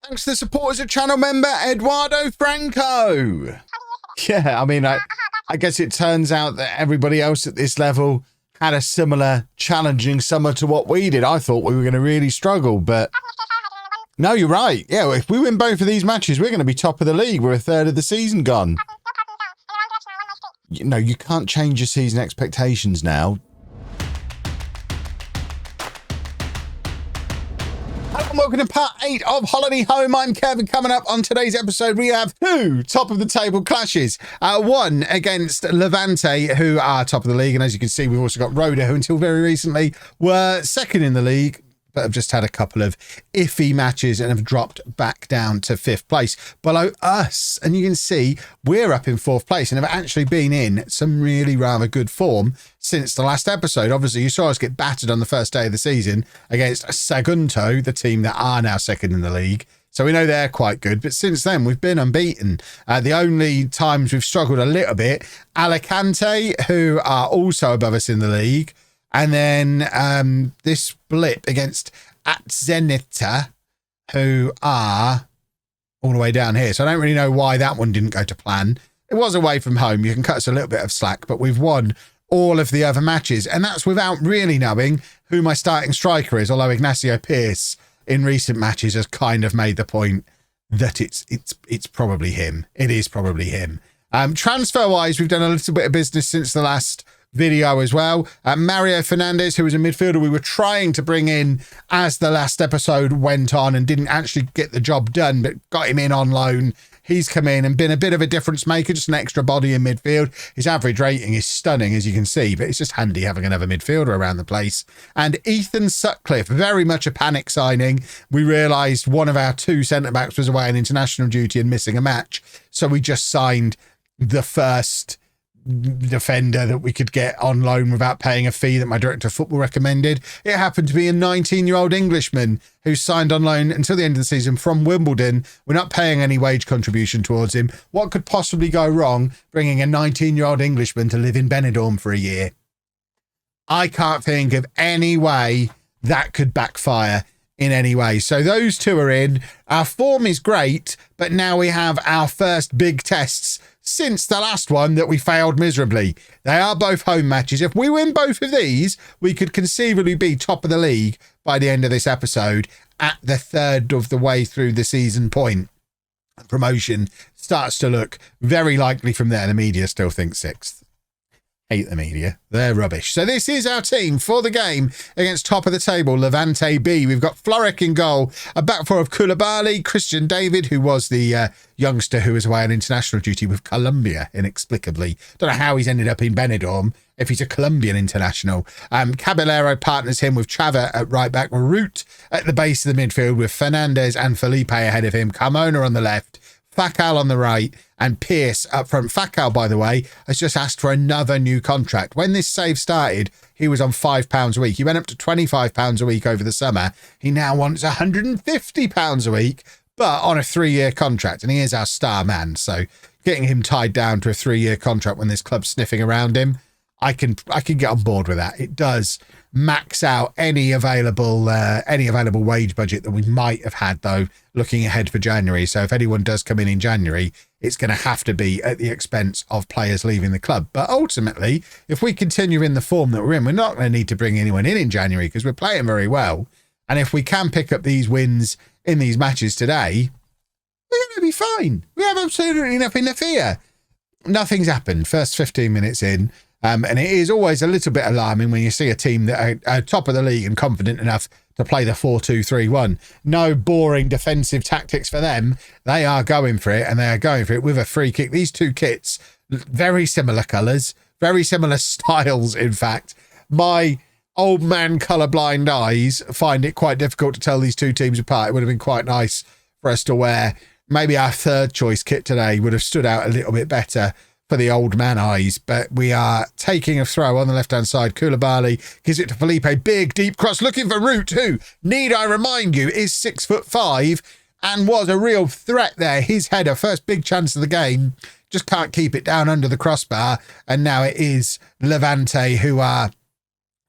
Thanks to the supporters of channel member Eduardo Franco. Yeah, I mean, I guess it turns out that everybody else at this level had a similar challenging summer to what we did. I thought we were going to really struggle, but no, you're right. Yeah, if we win both of these matches, we're going to be top of the league. We're a third of the season gone. No, you can't change your season expectations now. Hello and welcome to part 8 of Holiday Home. I'm Kevin. Coming up on today's episode, we have two top of the table clashes. One against Levante, who are top of the league. And as you can see, we've also got Rhoda, who until very recently were second in the league, but have just had a couple of iffy matches and have dropped back down to 5th place below us. And you can see we're up in 4th place and have actually been in some really rather good form since the last episode. Obviously, you saw us get battered on the first day of the season against Sagunto, the team that are now second in the league. So we know they're quite good. But since then, we've been unbeaten. The only times we've struggled a little bit, Alicante, who are also above us in the league. And then this blip against Atzenita, who are all the way down here. So I don't really know why that one didn't go to plan. It was away from home. You can cut us a little bit of slack, but we've won all of the other matches. And that's without really knowing who my starting striker is, although Ignacio Pearce in recent matches has kind of made the point that it's probably him. It is probably him. Transfer-wise, we've done a little bit of business since the last video as well. Mario Fernandez, who was a midfielder we were trying to bring in as the last episode went on and didn't actually get the job done, but got him in on loan. He's come in and been a bit of a difference maker, just an extra body in midfield. His average rating is stunning, as you can see, but it's just handy having another midfielder around the place. And Ethan Sutcliffe, very much a panic signing. We realised one of our two centre-backs was away on international duty and missing a match, so we just signed the first defender that we could get on loan without paying a fee that my director of football recommended. It happened to be a 19-year-old Englishman who signed on loan until the end of the season from Wimbledon. We're not paying any wage contribution towards him. What could possibly go wrong bringing a 19-year-old Englishman to live in Benidorm for a year? I can't think of any way that could backfire in any way. So those two are in. Our form is great, but now we have our first big tests since the last one that we failed miserably. They are both home matches. If we win both of these, we could conceivably be top of the league by the end of this episode at the third of the way through the season point. Promotion starts to look very likely from there. The media still thinks 6th. Hate the media. They're rubbish. So this is our team for the game against top of the table, Levante B. We've got Florek in goal, a back four of Koulibaly, Christian David, who was the youngster who was away on international duty with Colombia, inexplicably. Don't know how he's ended up in Benidorm if he's a Colombian international. Caballero partners him with Chava at right back, Root at the base of the midfield with Fernandez and Felipe ahead of him, Carmona on the left, Fakal on the right, and Pearce up front. Fakal, by the way, has just asked for another new contract. When this save started, he was on £5 a week. He went up to £25 a week over the summer. He now wants £150 a week, but on a 3-year contract. And he is our star man. So getting him tied down to a 3-year contract when this club's sniffing around him, I can get on board with that. It does max out any available wage budget that we might have had, though, looking ahead for January. So if anyone does come in January, it's going to have to be at the expense of players leaving the club. But ultimately, if we continue in the form that we're in, we're not going to need to bring anyone in January because we're playing very well. And if we can pick up these wins in these matches today, we're going to be fine. We have absolutely nothing to fear. Nothing's happened. First 15 minutes in. And it is always a little bit alarming when you see a team that are top of the league and confident enough to play the 4-2-3-1. No boring defensive tactics for them. They are going for it, and they are going for it with a free kick. These two kits, very similar colours, very similar styles, in fact. My old man colourblind eyes find it quite difficult to tell these two teams apart. It would have been quite nice for us to wear. Maybe our third choice kit today would have stood out a little bit better for the old man eyes, but we are taking a throw on the left-hand side. Koulibaly gives it to Felipe. Big, deep cross, looking for Root, who, need I remind you, is 6'5" and was a real threat there. His header, first big chance of the game, just can't keep it down under the crossbar, and now it is Levante who are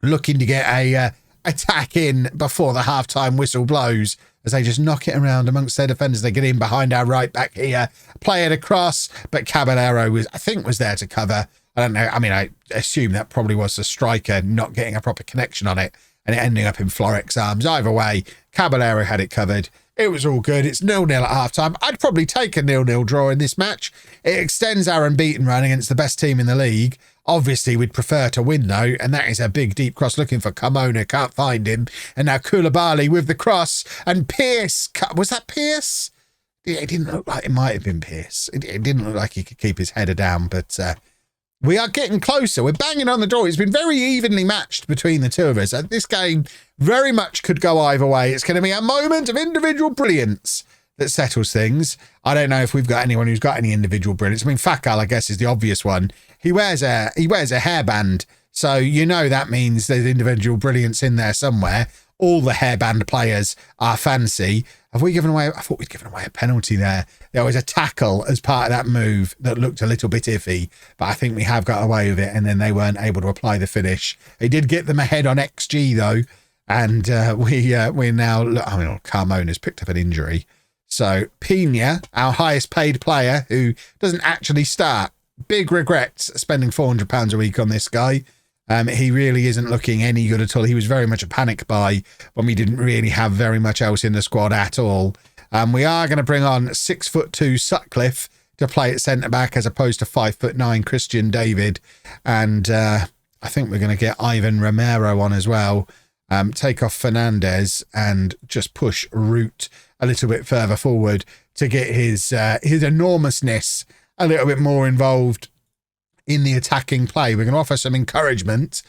looking to get a attack in before the half-time whistle blows, as they just knock it around amongst their defenders. They get in behind our right back here, play it across, but Caballero was there to cover. I don't know. I mean, I assume that probably was the striker not getting a proper connection on it and it ending up in Floric's arms. Either way, Caballero had it covered. It was all good. It's 0-0 at half-time. I'd probably take a 0-0 draw in this match. It extends our unbeaten run against the best team in the league. Obviously, we'd prefer to win, though, and that is a big, deep cross looking for Carmona. Can't find him. And now Koulibaly with the cross, and Pierce. Was that Pierce? It didn't look like it might have been Pierce. It didn't look like he could keep his header down, but we are getting closer. We're banging on the door. It's been very evenly matched between the two of us. This game very much could go either way. It's going to be a moment of individual brilliance that settles things. I don't know if we've got anyone who's got any individual brilliance. I mean, Fakal, I guess, is the obvious one. He wears a hairband, so you know that means there's individual brilliance in there somewhere. All the hairband players are fancy. Have we given away? I thought we'd given away a penalty there. There was a tackle as part of that move that looked a little bit iffy, but I think we have got away with it, and then they weren't able to apply the finish. It did get them ahead on XG, though, and we're now... I mean, Carmona's picked up an injury. So Pina, our highest paid player, who doesn't actually start, big regrets spending £400 a week on this guy. He really isn't looking any good at all. He was very much a panic buy when we didn't really have very much else in the squad at all. We are going to bring on 6'2" Sutcliffe to play at centre-back as opposed to 5'9" Christian David. And I think we're going to get Ivan Romero on as well. Take off Fernandez and just push Root a little bit further forward to get his enormousness a little bit more involved in the attacking play. We're going to offer some encouragement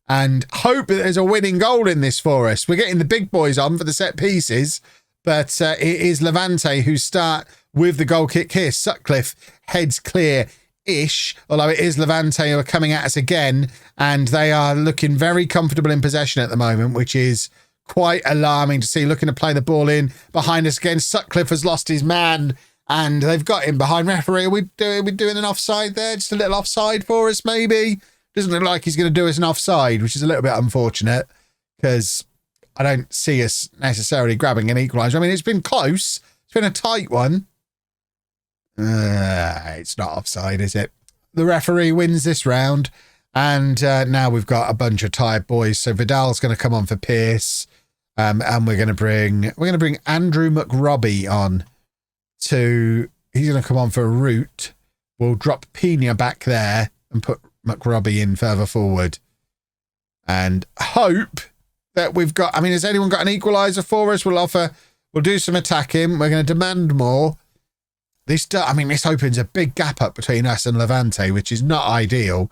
and hope that there's a winning goal in this for us. We're getting the big boys on for the set pieces, but it is Levante who start with the goal kick here. Sutcliffe heads clear-ish, although it is Levante who are coming at us again, and they are looking very comfortable in possession at the moment, which is quite alarming to see. Looking to play the ball in behind us again. Sutcliffe has lost his man, and they've got him behind. Referee, are we doing an offside there? Just a little offside for us, maybe? Doesn't look like he's going to do us an offside, which is a little bit unfortunate, because I don't see us necessarily grabbing an equaliser. I mean, it's been close. It's been a tight one. It's not offside, is it? The referee wins this round, and now we've got a bunch of tired boys. So Vidal's going to come on for Pierce, and we're going to bring Andrew McRobbie on. He's going to come on for a Root. We'll drop Pina back there and put McRobbie in further forward, and hope that we've got... I mean, has anyone got an equaliser for us? We'll do some attacking. We're going to demand more. This opens a big gap up between us and Levante, which is not ideal.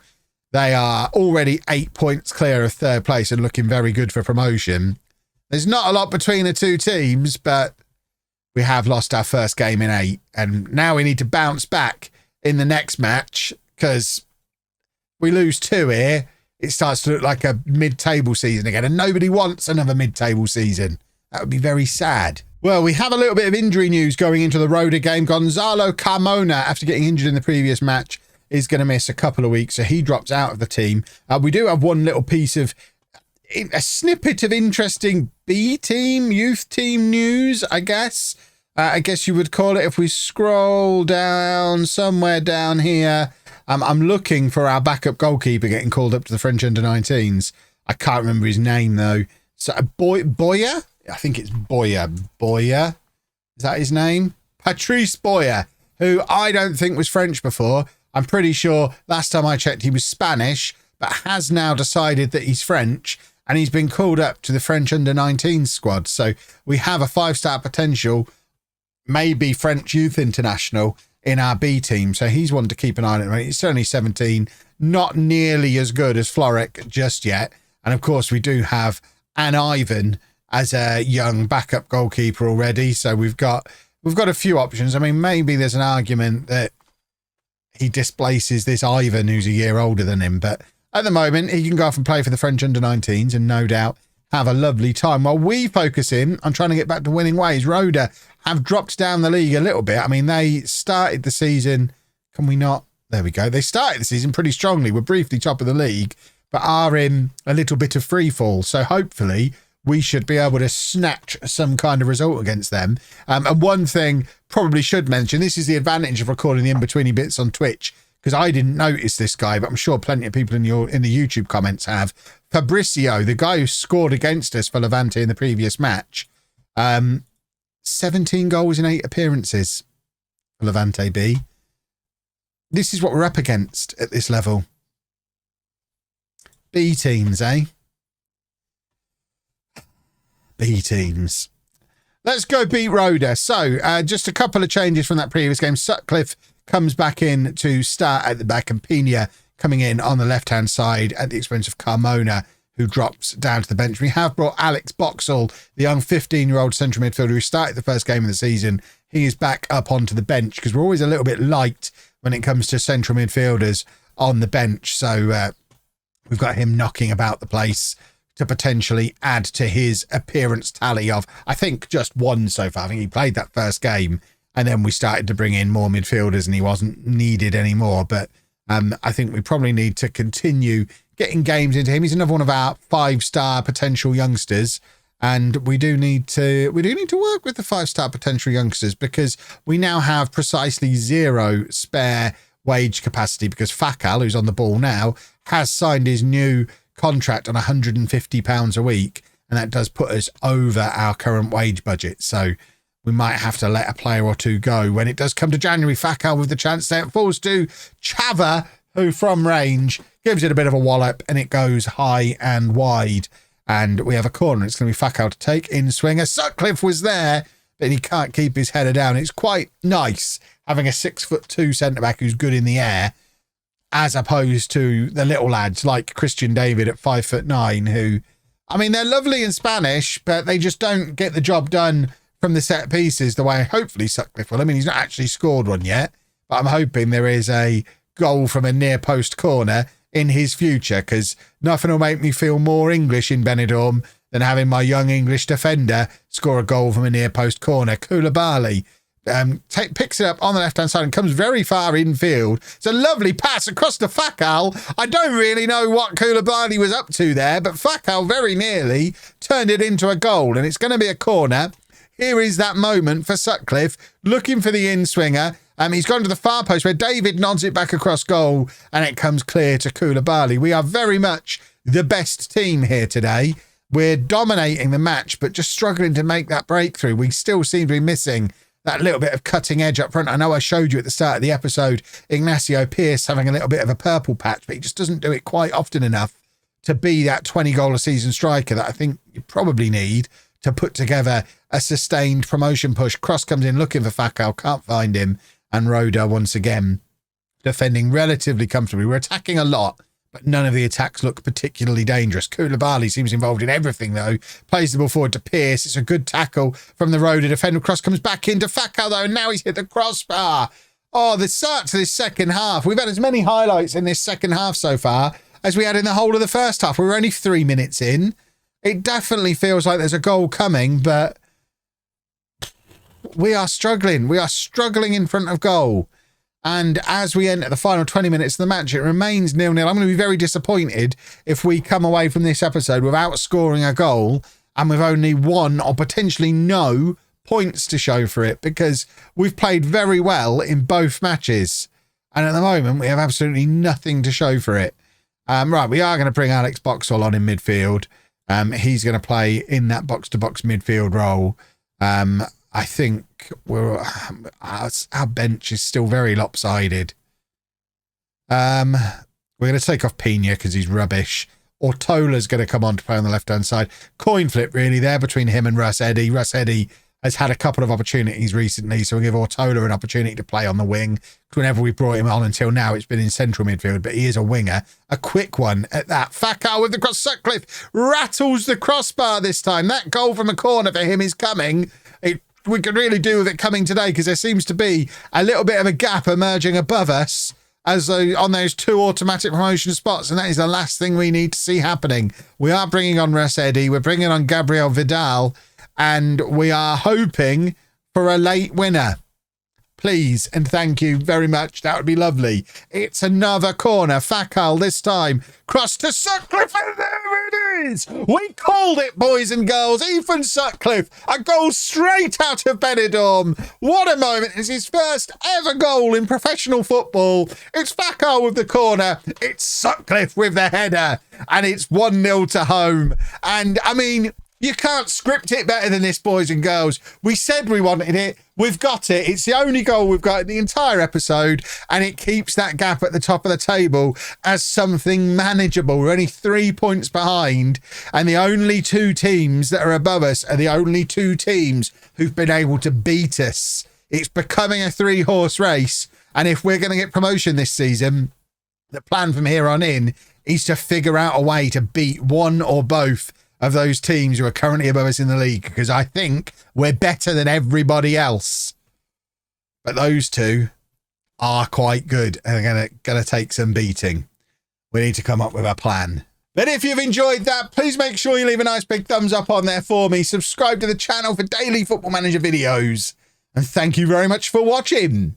They are already 8 points clear of third place and looking very good for promotion. There's not a lot between the two teams, but we have lost our first game in 8, and now we need to bounce back in the next match, because we lose 2 here, it starts to look like a mid-table season again, and nobody wants another mid-table season. That would be very sad. Well, we have a little bit of injury news going into the Rhoda game. Gonzalo Carmona, after getting injured in the previous match, is going to miss a couple of weeks, so he drops out of the team. We do have one little piece of a snippet of interesting B team, youth team news, I guess. I guess you would call it. If we scroll down somewhere down here, I'm looking for our backup goalkeeper getting called up to the French under-19s. I can't remember his name, though. So Boyer? I think it's Boyer. Boyer? Is that his name? Patrice Boyer, who I don't think was French before. I'm pretty sure last time I checked he was Spanish, but has now decided that he's French, and he's been called up to the French under-19 squad. So we have a 5-star potential, maybe French youth international in our B team. So he's one to keep an eye on. He's certainly 17, not nearly as good as Floric just yet. And of course, we do have an Ivan as a young backup goalkeeper already. So we've got a few options. I mean, maybe there's an argument that he displaces this Ivan who's a year older than him, but at the moment, he can go off and play for the French under-19s and no doubt have a lovely time while we focus in on trying to get back to winning ways. Rhoda have dropped down the league a little bit. I mean, they started the season... Can we not? There we go. They started the season pretty strongly. We're briefly top of the league, but are in a little bit of free fall. So hopefully we should be able to snatch some kind of result against them. And one thing probably should mention, this is the advantage of recording the in-betweeny bits on Twitch, because I didn't notice this guy, but I'm sure plenty of people in the YouTube comments have. Fabricio, the guy who scored against us for Levante in the previous match, 17 goals in 8 appearances for Levante B. This is what we're up against at this level. B teams, eh? B teams. Let's go beat Rhoda. So, just a couple of changes from that previous game. Sutcliffe comes back in to start at the back, and Pina coming in on the left-hand side at the expense of Carmona, who drops down to the bench. We have brought Alex Boxall, the young 15-year-old central midfielder who started the first game of the season. He is back up onto the bench because we're always a little bit light when it comes to central midfielders on the bench. So we've got him knocking about the place to potentially add to his appearance tally of, I think, just one so far. I think he played that first game, and then we started to bring in more midfielders and he wasn't needed anymore. But I think we probably need to continue getting games into him. He's another one of our 5-star potential youngsters, and we do need to work with the 5-star potential youngsters, because we now have precisely 0 spare wage capacity, because Fakal, who's on the ball now, has signed his new contract on £150 a week, and that does put us over our current wage budget. So we might have to let a player or two go when it does come to January. Fakal with the chance there. It falls to Chava, who from range gives it a bit of a wallop, and it goes high and wide. And we have a corner. It's going to be Fakal to take in swinger. Sutcliffe was there, but he can't keep his header down. It's quite nice having a 6'2" centre-back who's good in the air, as opposed to the little lads like Christian David at 5'9", who, I mean, they're lovely in Spanish, but they just don't get the job done from the set pieces the way hopefully Sutcliffe will. I mean, he's not actually scored one yet, but I'm hoping there is a goal from a near post corner in his future, because nothing will make me feel more English in Benidorm than having my young English defender score a goal from a near post corner. Koulibaly picks it up on the left-hand side and comes very far infield. It's a lovely pass across to Fakal. I don't really know what Koulibaly was up to there, but Fakal very nearly turned it into a goal, and it's going to be a corner. Here is that moment for Sutcliffe, looking for the in-swinger. He's gone to the far post where David nods it back across goal, and it comes clear to Koulibaly. We are very much the best team here today. We're dominating the match, but just struggling to make that breakthrough. We still seem to be missing that little bit of cutting edge up front. I know I showed you at the start of the episode Ignacio Pearce having a little bit of a purple patch, but he just doesn't do it quite often enough to be that 20-goal-a-season striker that I think you probably need to put together a sustained promotion push. Cross comes in looking for Fakal, can't find him, and Rhoda once again defending relatively comfortably. We're attacking a lot, but none of the attacks look particularly dangerous. Koulibaly seems involved in everything, though. Plays the ball forward to Pearce. It's a good tackle from the Rhoda defender. Cross comes back into Fakal, though, and now he's hit the crossbar. Oh, the start to this second half. We've had as many highlights in this second half so far as we had in the whole of the first half. We were only 3 minutes in. It definitely feels like there's a goal coming, but we are struggling. We are struggling in front of goal. And as we enter the final 20 minutes of the match, it remains 0-0. I'm going to be very disappointed if we come away from this episode without scoring a goal and with only 1 or potentially no points to show for it, because we've played very well in both matches. And at the moment, we have absolutely nothing to show for it. Right, we are going to bring Alex Boxall on in midfield. He's going to play in that box-to-box midfield role. I think our bench is still very lopsided. We're going to take off Pina because he's rubbish. Ortola's going to come on to play on the left-hand side. Coin flip, really, there between him and Russ Eddy. Russ Eddy has had a couple of opportunities recently, so we'll give Ortola an opportunity to play on the wing. Whenever we brought him on until now, it's been in central midfield, but he is a winger. A quick one at that. Fakal with the cross. Sutcliffe rattles the crossbar this time. That goal from a corner for him is coming. We could really do with it coming today, because there seems to be a little bit of a gap emerging above us as on those 2 automatic promotion spots, and that is the last thing we need to see happening. We are bringing on Russ Eddy, we're bringing on Gabriel Vidal, and we are hoping for a late winner. please and thank you very much. That would be lovely. It's another corner. Fakal this time. Cross to Sutcliffe, and there it is. We called it, boys and girls. Ethan Sutcliffe, a goal straight out of Benidorm. What a moment. It's his first ever goal in professional football. It's Fakal with the corner. It's Sutcliffe with the header. And it's 1-0 to Holme. And, I mean, you can't script it better than this, boys and girls. We said we wanted it. We've got it. It's the only goal we've got in the entire episode, and it keeps that gap at the top of the table as something manageable. We're only 3 points behind, and the only two teams that are above us are the only two teams who've been able to beat us. It's becoming a three-horse race, and if we're going to get promotion this season, the plan from here on in is to figure out a way to beat one or both of those teams who are currently above us in the league, because I think we're better than everybody else. But those two are quite good and are gonna take some beating. We need to come up with a plan. But if you've enjoyed that, please make sure you leave a nice big thumbs up on there for me. Subscribe to the channel for daily Football Manager videos. And thank you very much for watching.